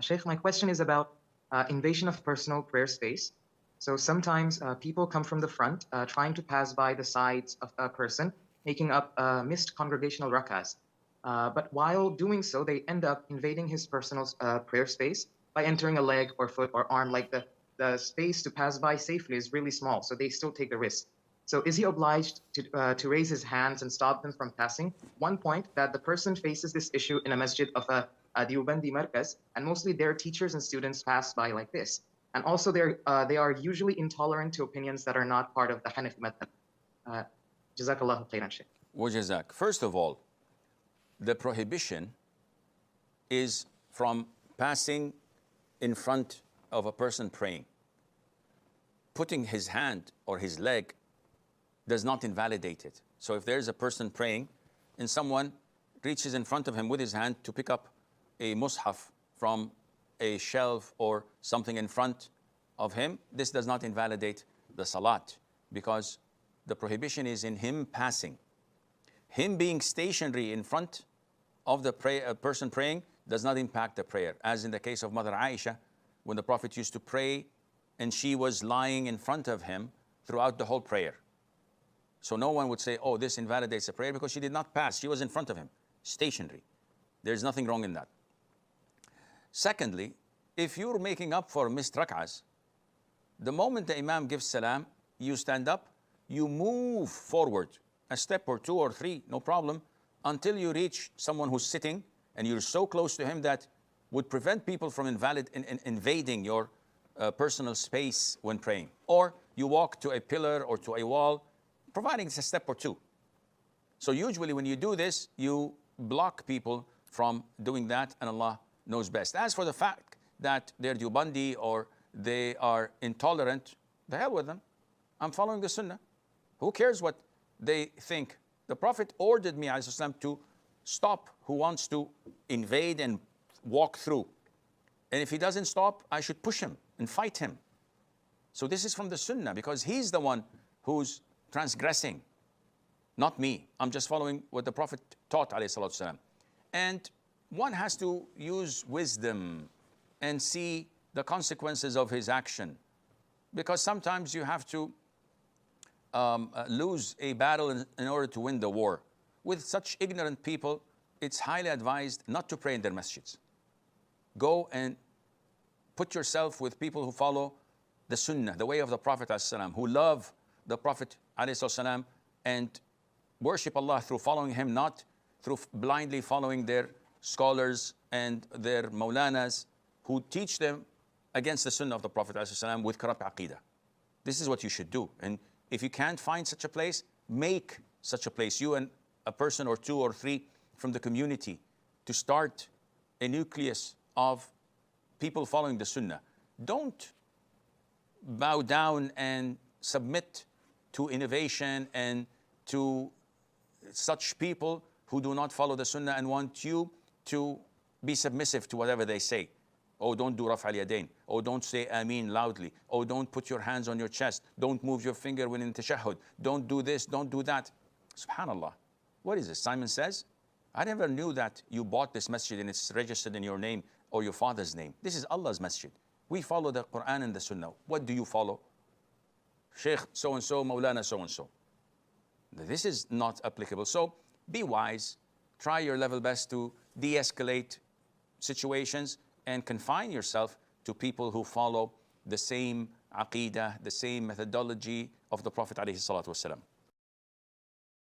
Sheikh, my question is about invasion of personal prayer space. So sometimes people come from the front, trying to pass by the sides of a person, making up missed congregational rak'ahs. But while doing so, they end up invading his personal prayer space by entering a leg or foot or arm. Like the space to pass by safely is really small, so they still take the risk. So is he obliged to raise his hands and stop them from passing? One point that the person faces this issue in a masjid of a Deobandi markaz, and mostly their teachers and students pass by like this. And also they are usually intolerant to opinions that are not part of the Hanafi madhab. Uh, Jazakallahu khairan, Shaykh. Wajazak. First of all, the prohibition is from passing in front of a person praying. Putting his hand or his leg does not invalidate it. So if there's a person praying and someone reaches in front of him with his hand to pick up a mushaf from a shelf or something in front of him, this does not invalidate the salat, because the prohibition is in him passing. Him being stationary in front of the person praying does not impact the prayer, as in the case of Mother Aisha, when the Prophet used to pray and she was lying in front of him throughout the whole prayer. So no one would say, oh, this invalidates the prayer, because she did not pass. She was in front of him, stationary. There's nothing wrong in that. Secondly, if you're making up for missed rak'ahs, the moment the Imam gives salam, you stand up, you move forward a step or two or three, no problem, until you reach someone who's sitting and you're so close to him that would prevent people from invading your personal space when praying. Or you walk to a pillar or to a wall, providing it's a step or two. So usually when you do this, you block people from doing that, and Allah knows best. As for the fact that they're Deobandi or they are intolerant, the hell with them. I'm following the Sunnah. Who cares what they think? The Prophet ordered me, ﷺ, to stop who wants to invade and walk through. And if he doesn't stop, I should push him and fight him. So this is from the Sunnah, because he's the one who's transgressing, not me. I'm just following what the Prophet taught, ﷺ. And one has to use wisdom and see the consequences of his action, because sometimes you have to lose a battle in order to win the war. With such ignorant people, it's highly advised not to pray in their masjids. Go and put yourself with people who follow the Sunnah, the way of the Prophet ﷺ, who love the Prophet ﷺ and worship Allah through following him, not through blindly following their scholars and their maulanas who teach them against the Sunnah of the Prophet ﷺ with corrupt aqidah. This is what you should do. And if you can't find such a place, make such a place. You and a person or two or three from the community, to start a nucleus of people following the Sunnah. Don't bow down and submit to innovation and to such people who do not follow the Sunnah and want you to be submissive to whatever they say. Oh, don't do Raf' al-Yadayn. Oh, don't say Ameen loudly. Oh, don't put your hands on your chest. Don't move your finger when in tashahhud. Don't do this, don't do that. Subhanallah. What is this? Simon says, I never knew that you bought this masjid and it's registered in your name or your father's name. This is Allah's masjid. We follow the Quran and the Sunnah. What do you follow? Sheikh so-and-so, Maulana so-and-so. This is not applicable. So be wise. Try your level best to de-escalate situations and confine yourself to people who follow the same aqidah, the same methodology of the Prophet ﷺ.